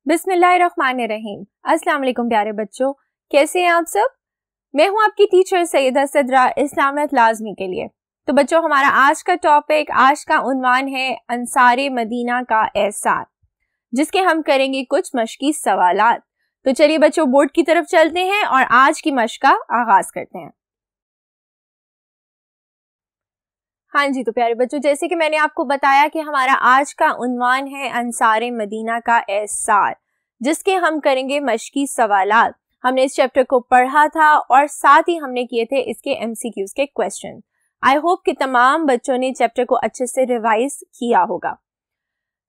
बिस्मिल्लाहिर्रहमानिर्रहीम। अस्सलाम वालेकुम प्यारे बच्चों, कैसे हैं आप सब। मैं हूं आपकी टीचर सैयदा सदरा इस्लामियत लाजमी के लिए। तो बच्चों, हमारा आज का टॉपिक, आज का उन्वान है अंसारे मदीना का एहसार, जिसके हम करेंगे कुछ मश्की सवालात। तो चलिए बच्चों, बोर्ड की तरफ चलते हैं और आज की मश्क का आगाज करते हैं। हाँ जी, तो प्यारे बच्चों, जैसे कि मैंने आपको बताया कि हमारा आज का उन्वान है अंसारे मदीना का एहसार, जिसके हम करेंगे मश्की सवालात। हमने इस चैप्टर को पढ़ा था और साथ ही हमने किए थे इसके एमसीक्यूज के क्वेश्चन। आई होप कि तमाम बच्चों ने चैप्टर को अच्छे से रिवाइज किया होगा।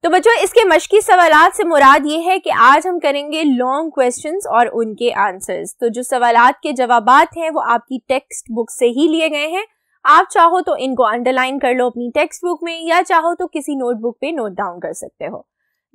तो बच्चों, इसके मश्की सवालात से मुराद ये है कि आज हम करेंगे लॉन्ग क्वेश्चंस और उनके आंसर्स। तो जो सवालात के जवाबात हैं वो आपकी टेक्स्ट बुक से ही लिए गए हैं। आप चाहो तो इनको अंडरलाइन कर लो अपनी टेक्स्ट बुक में, या चाहो तो किसी नोटबुक पे नोट डाउन कर सकते हो।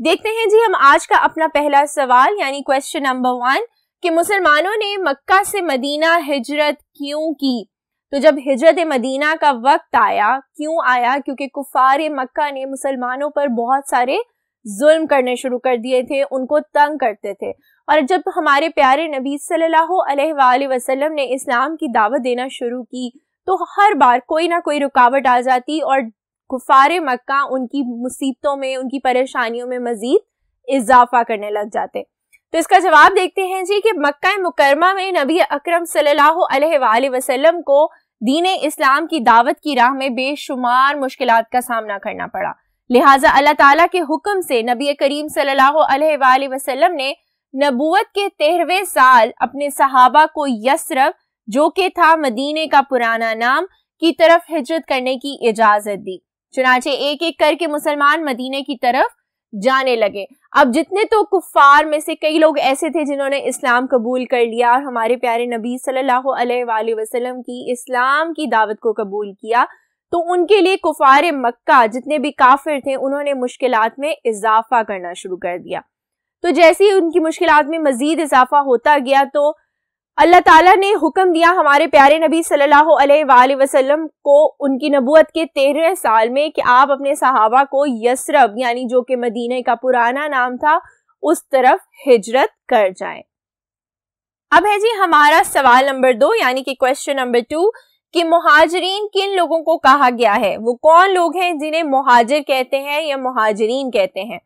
देखते हैं जी हम आज का अपना पहला सवाल, यानी क्वेश्चन नंबर 1 कि मुसलमानों ने मक्का से मदीना हिजरत क्यों की। तो जब हिजरत मदीना का वक्त आया, क्यों आया? क्योंकि कुफार मक्का ने मुसलमानों पर बहुत सारे जुल्म करने शुरू कर दिए थे, उनको तंग करते थे। और जब हमारे प्यारे नबी सल्लल्लाहु अलैहि वसल्लम ने इस्लाम की दावत देना शुरू की, तो हर बार कोई ना कोई रुकावट आ जाती और कुफार मक्का उनकी मुसीबतों में, उनकी परेशानियों में मजीद इजाफा करने लग जाते। तो इसका जवाब देखते हैं जी कि मक्का मुकरमा में नबी अकरम सल्लल्लाहु अलैहि वसल्लम को दीन इस्लाम की दावत की राह में बेशुमार मुश्किलात का सामना करना पड़ा। लिहाजा अल्लाह ताला के हुक्म से नबी करीम सल्लल्लाहु अलैहि वसल्लम ने नबूवत के 13वें साल अपने सहाबा को यस्रब, जो कि था मदीने का पुराना नाम, की तरफ हिजरत करने की इजाजत दी। चुनाचे एक एक करके मुसलमान मदीने की तरफ जाने लगे। अब जितने तो कुफार में से कई लोग ऐसे थे जिन्होंने इस्लाम कबूल कर लिया और हमारे प्यारे नबी सल्लल्लाहु अलैहि वसल्लम की इस्लाम की दावत को कबूल किया, तो उनके लिए कुफार मक्का जितने भी काफिर थे उन्होंने मुश्किलात में इजाफा करना शुरू कर दिया। तो जैसे ही उनकी मुश्किलात में मजीद इजाफा होता गया, तो अल्लाह ताला ने हुक्म दिया हमारे प्यारे नबी सल्लल्लाहु अलैहि वसल्लम को उनकी नबूवत के 13वें साल में कि आप अपने सहाबा को यस्रब, यानी जो कि मदीने का पुराना नाम था, उस तरफ हिजरत कर जाएं। अब है जी हमारा सवाल नंबर 2, यानी कि क्वेश्चन नंबर 2 कि मुहाजिरीन किन लोगों को कहा गया है। वो कौन लोग हैं जिन्हें मुहाजिर कहते हैं या मुहाजिरीन कहते हैं।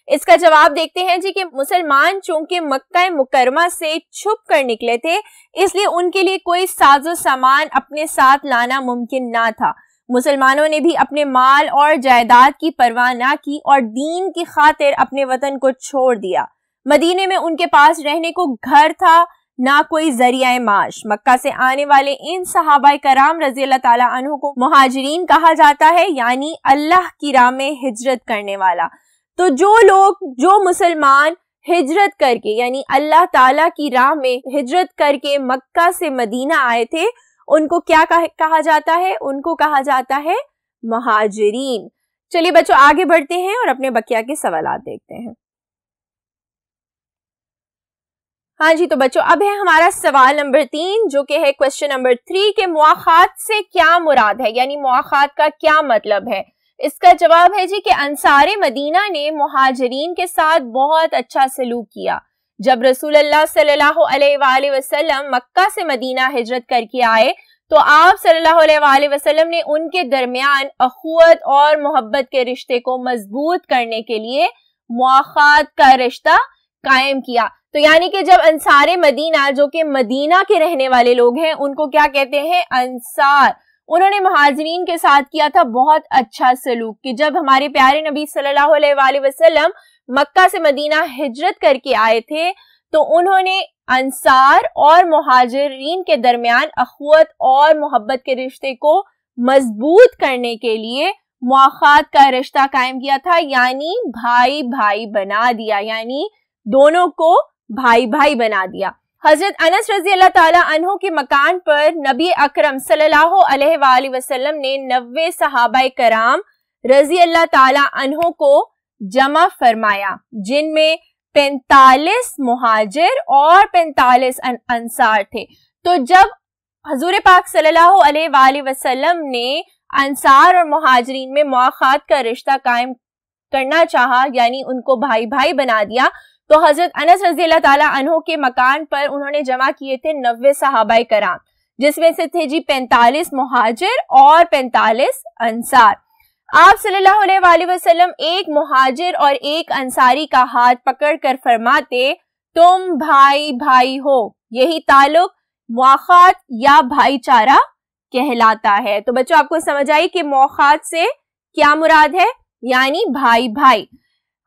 इसका जवाब देखते हैं जी कि मुसलमान चूंकि मक्का मुकरमा से छुप कर निकले थे, इसलिए उनके लिए कोई साजो सामान अपने साथ लाना मुमकिन ना था। मुसलमानों ने भी अपने माल और जायदाद की परवाह ना की और दीन की खातिर अपने वतन को छोड़ दिया। मदीने में उनके पास रहने को घर था, ना कोई जरिया माश। मक्का से आने वाले इन सहाबाए कराम रजी अल्लाह ताला अन्हु को मुहाजिरीन कहा जाता है, यानी अल्लाह की राह में हिजरत करने वाला। तो जो मुसलमान हिजरत करके, यानी अल्लाह ताला की राह में हिजरत करके मक्का से मदीना आए थे, उनको क्या कहा जाता है? उनको कहा जाता है मुहाजिरीन। चलिए बच्चों, आगे बढ़ते हैं और अपने बकिया के सवालात देखते हैं। हाँ जी, तो बच्चों अब है हमारा सवाल नंबर 3, जो कि है क्वेश्चन नंबर 3 के मुआखात से क्या मुराद है, यानी मुआखात का क्या मतलब है। इसका जवाब है जी कि अंसारे मदीना ने मुहाजिरीन के साथ बहुत अच्छा सलूक किया। जब रसूलुल्लाह सल्लल्लाहु अलैहि वसल्लम मक्का से मदीना हिजरत करके आए, तो आप सल्लल्लाहु अलैहि वसल्लम ने उनके दरमियान अखुवत और मोहब्बत के रिश्ते को मजबूत करने के लिए मुआखात का रिश्ता कायम किया। तो यानी कि जब अंसारे मदीना, जो कि मदीना के रहने वाले लोग हैं, उनको क्या कहते हैं? अंसार। उन्होंने मुहाजिरीन के साथ किया था बहुत अच्छा सलूक कि जब हमारे प्यारे नबी सल्लल्लाहु अलैहि वसल्लम मक्का से मदीना हिजरत करके आए थे, तो उन्होंने अंसार और मुहाजिरीन के दरमियान अखुवत और मोहब्बत के रिश्ते को मजबूत करने के लिए मुआखात का रिश्ता कायम किया था, यानी भाई भाई बना दिया, यानी दोनों को भाई भाई बना दिया। हजरत अनस रजी अल्लाह ताला अन्हु के मकान पर नबी अकरम सल्लल्लाहु अलैहि वसल्लम ने 90 सहाबाए कराम रजी अल्लाह ताला अन्हु को जमा फरमाया, जिनमें 45 मुहाजिर और 45 अंसार थे। तो जब हजूर पाक सल्लल्लाहु अलैहि वसल्लम ने अंसार और मुहाजिरीन में मुआखात का रिश्ता कायम करना चाहा, यानी उनको भाई भाई बना दिया, تو حضرت انس رضی اللہ تعالیٰ عنہ کے مکان پر انہوں نے جمع کیے تھے 90 صحابہ کرام، جس میں سے تھے جی 45 مہاجر اور 45 انصار۔ آپ صلی اللہ علیہ وآلہ وسلم ایک مہاجر اور ایک انصاری کا ہاتھ پکڑ کر فرماتے تم بھائی بھائی ہو، یہی تعلق مواخات یا بھائی چارہ کہلاتا ہے۔ تو بچوں آپ کو سمجھ آئی کہ مواخات سے کیا مراد ہے، یعنی بھائی بھائی۔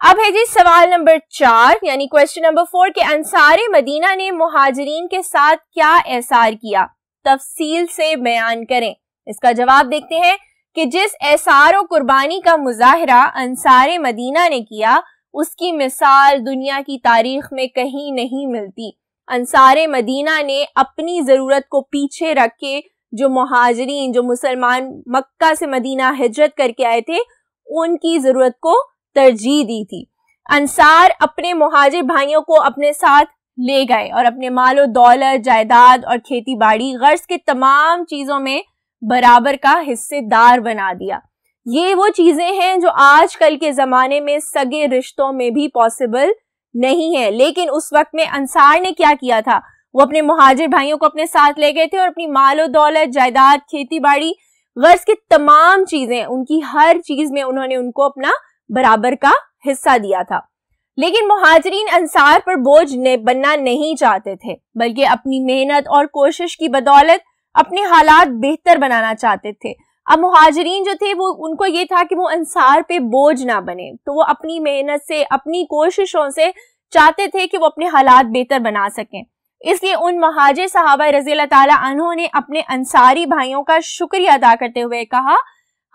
اب ہے جی سوال نمبر 4 یعنی کویسچن نمبر 4 کہ انصار مدینہ نے مہاجرین کے ساتھ کیا احسار کیا، تفصیل سے بیان کریں۔ اس کا جواب دیکھتے ہیں کہ جس احسار و قربانی کا مظاہرہ انصار مدینہ نے کیا اس کی مثال دنیا کی تاریخ میں کہیں نہیں ملتی۔ انصار مدینہ نے اپنی ضرورت کو پیچھے رکھ کے جو مہاجرین، جو مسلمان مکہ سے مدینہ ہجرت کر کے آئے تھے، ان کی ضرورت کو ترجیح دی تھی۔ انصار اپنے مہاجر بھائیوں کو اپنے ساتھ لے گئے اور اپنے مال و دولت، جائیداد اور کھیتی باڑی، غرض کے تمام چیزوں میں برابر کا حصے دار بنا دیا۔ یہ وہ چیزیں ہیں جو آج کل کے زمانے میں سگے رشتوں میں بھی پاسبل نہیں ہے، لیکن اس وقت میں انصار نے کیا کیا تھا، وہ اپنے مہاجر بھائیوں کو اپنے ساتھ لے گئے تھے اور اپنی مال و دولت، جائیداد، کھیتی باڑی، غرض کی تمام چیزیں، ان کی ہر چیز میں انہوں نے ان کو اپنا برابر کا حصہ دیا تھا۔ لیکن مہاجرین انصار پر بوجھ بننا نہیں چاہتے تھے، بلکہ اپنی محنت اور کوشش کی بدولت اپنے حالات بہتر بنانا چاہتے تھے۔ اب مہاجرین جو تھے وہ ان کو یہ تھا کہ وہ انصار پہ بوجھ نہ بنے، تو وہ اپنی محنت سے، اپنی کوششوں سے چاہتے تھے کہ وہ اپنے حالات بہتر بنا سکیں۔ اس لیے ان مہاجر صحابہ رضی اللہ تعالیٰ عنہ نے اپنے انصاری بھائیوں کا شکریہ ادا کرتے ہوئے کہا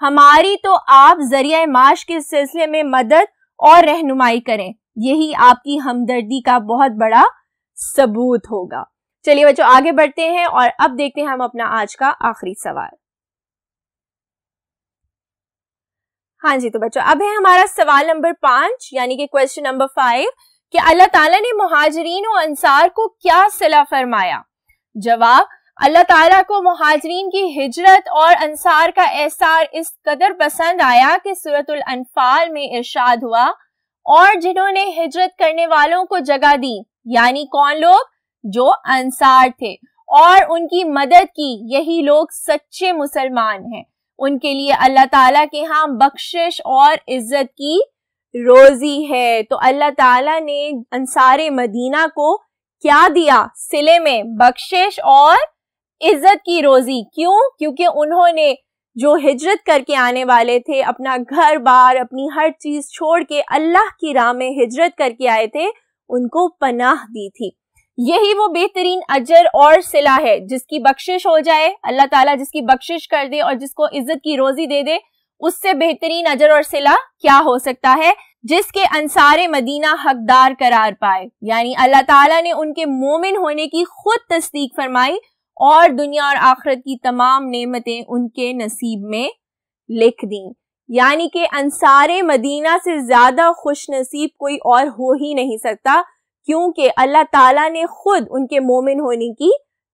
ہماری تو آپ ذریعہ معاش کے سلسلے میں مدد اور رہنمائی کریں، یہی آپ کی ہمدردی کا بہت بڑا ثبوت ہوگا۔ چلیے بچوں آگے بڑھتے ہیں اور اب دیکھتے ہیں ہم اپنا آج کا آخری سوال۔ ہاں جی تو بچوں اب ہے ہمارا سوال نمبر 5 یعنی کہ کویسچن نمبر 5 کہ اللہ تعالیٰ نے مہاجرین و انصار کو کیا صلح فرمایا؟ جواب، اللہ تعالیٰ کو مہاجرین کی ہجرت اور انصار کا احسار اس قدر پسند آیا کہ سورۃ الانفال میں ارشاد ہوا اور جنہوں نے ہجرت کرنے والوں کو جگہ دی، یعنی کون لوگ؟ جو انصار تھے، اور ان کی مدد کی، یہی لوگ سچے مسلمان ہیں، ان کے لیے اللہ تعالیٰ کے ہاں بخشش اور عزت کی روزی ہے۔ تو اللہ تعالیٰ نے انصار مدینہ کو کیا دیا؟ صلے میں بخشش اور عزت کی روزی۔ کیوں؟ کیونکہ انہوں نے جو ہجرت کر کے آنے والے تھے، اپنا گھر بار، اپنی ہر چیز چھوڑ کے اللہ کی راہ میں ہجرت کر کے آئے تھے، ان کو پناہ دی تھی۔ یہی وہ بہترین اجر اور صلہ ہے، جس کی بخشش ہو جائے، اللہ تعالیٰ جس کی بخشش کر دے اور جس کو عزت کی روزی دے دے، اس سے بہترین اجر اور صلہ کیا ہو سکتا ہے، جس کے انصار مدینہ حقدار قرار پائے۔ یعنی اللہ تعالیٰ نے ان کے مومن ہونے کی خود تصدیق فرمائی اور دنیا اور آخرت کی تمام نعمتیں ان کے نصیب میں لکھ دیں۔ یعنی کہ انصار مدینہ سے زیادہ خوش نصیب کوئی اور ہو ہی نہیں سکتا، کیونکہ اللہ تعالیٰ نے خود ان کے مومن ہونے کی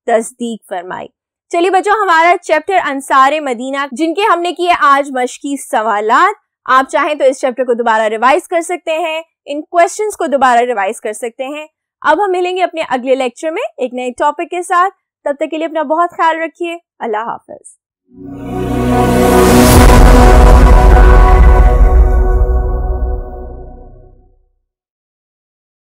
تصدیق فرمائی۔ چلیے بچوں ہمارا چیپٹر انصار مدینہ جن کے ہم نے کیے آج مشقی سوالات، آپ چاہیں تو اس چیپٹر کو دوبارہ ریوائز کر سکتے ہیں، ان کویسچنز کو دوبارہ ریوائز کر سکتے ہیں۔ اب ہم ملیں گے اپنے اگلے لیکچر میں ایک نئے ٹاپک کے ساتھ، تب تک کے لیے اپنا بہت خیال رکھیے۔ اللہ حافظ۔